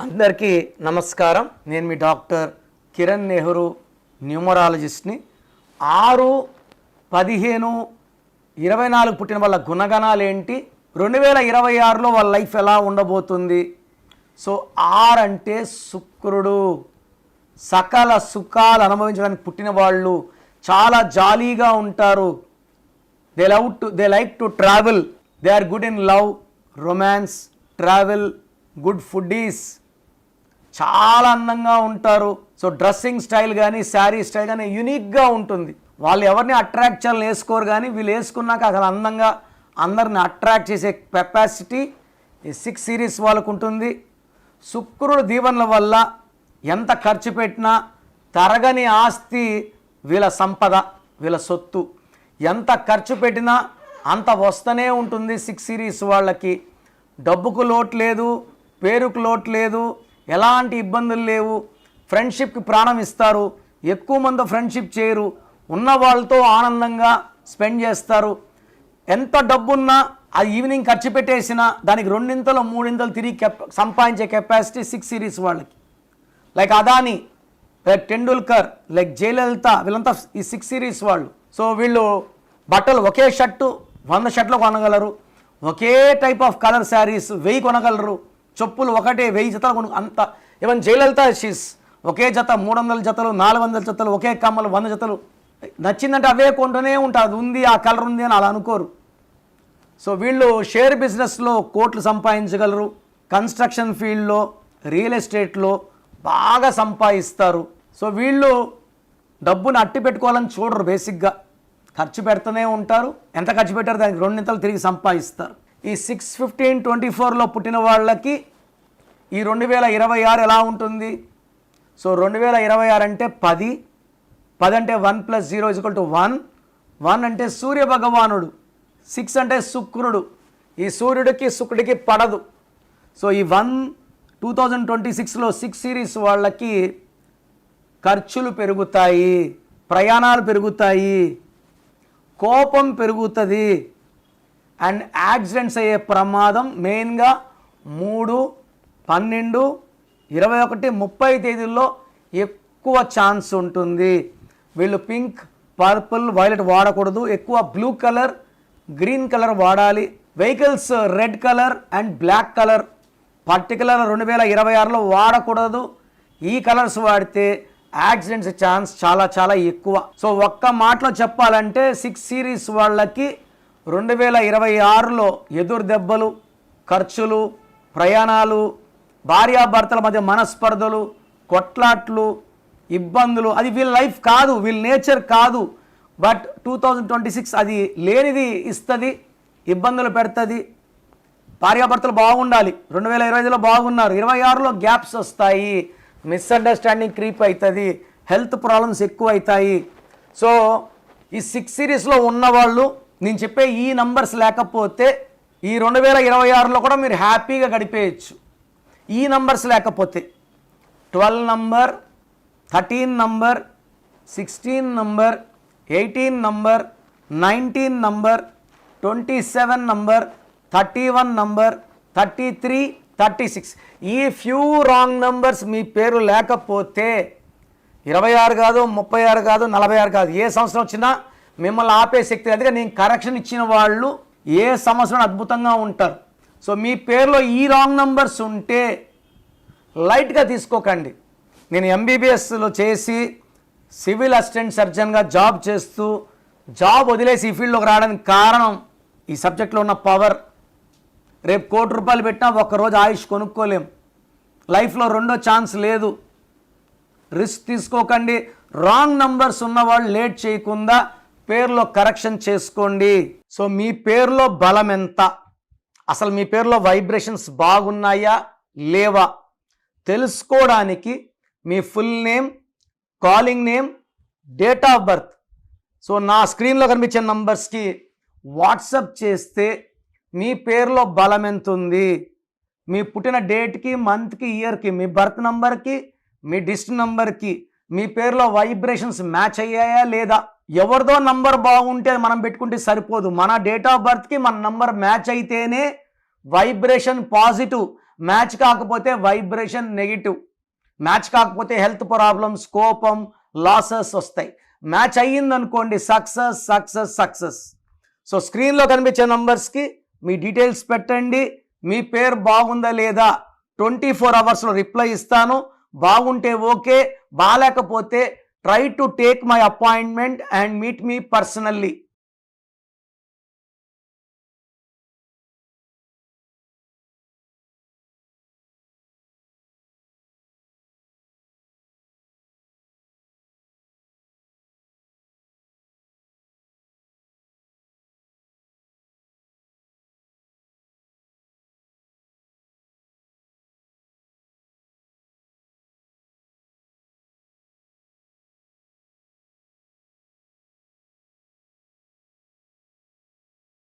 అందరికీ నమస్కారం. నేను మీ డాక్టర్ కిరణ్ నెహ్రూ, న్యూమరాలజిస్ట్ని. 6, 15, 24 పుట్టిన వాళ్ళ గుణగణాలు ఏంటి, 2026లో వాళ్ళ లైఫ్ ఎలా ఉండబోతుంది? సో 6 అంటే శుక్రుడు. సకల సుఖాలు అనుభవించడానికి పుట్టిన వాళ్ళు చాలా జాలీగా ఉంటారు. They like to travel. They are good in love, romance, travel, good foodies, చాలా అందంగా ఉంటారు. సో డ్రెస్సింగ్ స్టైల్ కానీ శారీ స్టైల్ కానీ యూనిక్గా ఉంటుంది. వాళ్ళు ఎవరిని అట్రాక్ట్ చేయాలని వేసుకోరు, కానీ వీళ్ళు వేసుకున్నాక అసలు అందంగా అందరిని అట్రాక్ట్ చేసే కెపాసిటీ ఈ 6 సిరీస్ వాళ్ళకు ఉంటుంది. శుక్రుడు దీవెనల వల్ల ఎంత ఖర్చు పెట్టినా తరగని ఆస్తి వీళ్ళ సంపద, వీళ్ళ సొత్తు. ఎంత ఖర్చు పెట్టినా అంత వస్తూనే ఉంటుంది. 6 సిరీస్ వాళ్ళకి డబ్బుకు లోటు లేదు, పేరుకు లోటు లేదు, ఎలాంటి ఇబ్బందులు లేవు. ఫ్రెండ్షిప్కి ప్రాణం ఇస్తారు. ఎక్కువ మంది ఫ్రెండ్షిప్ చేయరు. ఉన్న వాళ్ళతో ఆనందంగా స్పెండ్ చేస్తారు. ఎంత డబ్బున్నా అది ఈవినింగ్ ఖర్చు పెట్టేసినా దానికి 2 3 తిరిగి సంపాదించే కెపాసిటీ 6 సిరీస్ వాళ్ళకి. Like Adani, like Tendulkar, like Jayalalitha, వీళ్ళంతా ఈ 6 సిరీస్ వాళ్ళు. సో వీళ్ళు బట్టలు ఒకే షర్టు 100 షర్ట్లు కొనగలరు. ఒకే టైప్ ఆఫ్ కలర్ శారీస్ 1000 కొనగలరు. చెప్పులు ఒకటే 1000 జతలు అంత. ఈవెన్ జయలలిత షీస్ ఒకే జత 300 జతలు, 400 జతలు, ఒకే కమ్మలు 100 జతలు. నచ్చిందంటే అవే కొంటూనే ఉంటారు. అది ఉంది, ఆ కలర్ ఉంది అని అలా అనుకోరు. సో వీళ్ళు షేర్ బిజినెస్లో కోట్లు సంపాదించగలరు. కన్స్ట్రక్షన్ ఫీల్డ్లో, రియల్ ఎస్టేట్లో బాగా సంపాదిస్తారు. సో వీళ్ళు డబ్బుని అట్టి పెట్టుకోవాలని చూడరు. బేసిక్గా ఖర్చు పెడుతూనే ఉంటారు. ఎంత ఖర్చు పెట్టారు దానికి 2 తిరిగి సంపాదిస్తారు. ఈ 6, 15, 24లో పుట్టిన వాళ్ళకి ఈ 2026 ఎలా ఉంటుంది? సో 2026 అంటే 10 అంటే 1 + 0 = 1. 1 అంటే సూర్య భగవానుడు. 6 అంటే శుక్రుడు. ఈ సూర్యుడికి శుక్రుడికి పడదు. సో ఈ 2026లో 6 సిరీస్ వాళ్ళకి ఖర్చులు పెరుగుతాయి, ప్రయాణాలు పెరుగుతాయి, కోపం పెరుగుతుంది, అండ్ యాక్సిడెంట్స్ అయ్యే ప్రమాదం మెయిన్గా 3, 12, 21, 30 తేదీల్లో ఎక్కువ ఛాన్స్ ఉంటుంది. వీళ్ళు పింక్, పర్పుల్, వైలెట్ వాడకూడదు. ఎక్కువ బ్లూ కలర్, గ్రీన్ కలర్ వాడాలి. Vehicles red colour and black colour particular 2026లో వాడకూడదు. ఈ కలర్స్ వాడితే యాక్సిడెంట్స్ ఛాన్స్ చాలా చాలా ఎక్కువ. సో ఒక్క మాటలో చెప్పాలంటే 6 సిరీస్ వాళ్ళకి 2026లో ఎదురు దెబ్బలు, ఖర్చులు, ప్రయాణాలు, భార్యాభర్తల మధ్య మనస్పర్ధలు, కొట్లాట్లు, ఇబ్బందులు. అది వీళ్ళ లైఫ్ కాదు, వీళ్ళ నేచర్ కాదు. బట్ 2026 అది లేనిది ఇస్తుంది, ఇబ్బందులు పెడుతుంది. భార్యాభర్తలు బాగుండాలి. 2025లో బాగున్నారు, 26లో గ్యాప్స్ వస్తాయి, మిస్అండర్స్టాండింగ్ క్రీప్ అవుతుంది, హెల్త్ ప్రాబ్లమ్స్ ఎక్కువ అవుతాయి. సో ఈ 6 సిరీస్లో ఉన్నవాళ్ళు నేను చెప్పే ఈ నంబర్స్ లేకపోతే ఈ 2026లో కూడా మీరు హ్యాపీగా గడిపేయచ్చు. ఈ నంబర్స్ లేకపోతే 12 number, 13 number, 16 number, 18 number, 19 number, 27 number, 31 number, 33, 36 ఈ ఫ్యూ రాంగ్ నంబర్స్ మీ పేరు లేకపోతే 26 కాదు, 36 కాదు, 46 కాదు, ఏ సంవత్సరం వచ్చినా మిమ్మల్ని ఆపే శక్తి. అందుకే నేను కరెక్షన్ ఇచ్చిన వాళ్ళు ఏ సంవత్సరం అద్భుతంగా ఉంటారు. సో మీ పేరులో ఈ రాంగ్ నంబర్స్ ఉంటే లైట్గా తీసుకోకండి. నేను ఎంబీబీఎస్లో చేసి సివిల్ అసిస్టెంట్ సర్జన్గా జాబ్ చేస్తూ జాబ్ వదిలేసి ఈ ఫీల్డ్లోకి రావడానికి కారణం ఈ సబ్జెక్ట్లో ఉన్న పవర్. రేపు ₹1,00,00,000 పెట్టినా ఒక్కరోజు ఆయుష్ కొనుక్కోలేం. లైఫ్లో రెండో ఛాన్స్ లేదు. రిస్క్ తీసుకోకండి. రాంగ్ నంబర్స్ ఉన్నవాళ్ళు లేట్ చేయకుండా పేరులో కరెక్షన్ చేసుకోండి. సో మీ పేరులో బలం ఎంత, అసలు మీ పేరులో వైబ్రేషన్స్ బాగున్నాయా లేవా తెలుసుకోవడానికి మీ full name, calling name, date of birth so నా స్క్రీన్లో కనిపించే నంబర్స్కి వాట్సప్ చేస్తే మీ పేరులో బలం ఎంత ఉంది, మీ పుట్టిన డేట్కి, మంత్కి, ఇయర్కి, మీ బర్త్ నంబర్కి, మీ డిస్ట్రిక్ట్ నంబర్కి మీ పేరులో వైబ్రేషన్స్ మ్యాచ్ అయ్యాయా లేదా. ఎవరిదో నంబర్ బాగుంటే మనం పెట్టుకుంటే సరిపోదు. మన డేట్ ఆఫ్ బర్త్కి మన నంబర్ మ్యాచ్ అయితేనే వైబ్రేషన్ పాజిటివ్. మ్యాచ్ కాకపోతే వైబ్రేషన్ నెగిటివ్, మ్యాచ్ కాకపోతే హెల్త్ ప్రాబ్లమ్స్, కోపం, లాసెస్ వస్తాయి. మ్యాచ్ అయ్యిందనుకోండి సక్సెస్ సక్సెస్ సక్సెస్. సో స్క్రీన్లో కనిపించే నంబర్స్కి మీ డీటెయిల్స్ పెట్టండి. మీ పేరు బాగుందా లేదా 24 అవర్స్లో రిప్లై ఇస్తాను. బాగుంటే ఓకే, బాగాలేకపోతే try to take my appointment and meet me personally.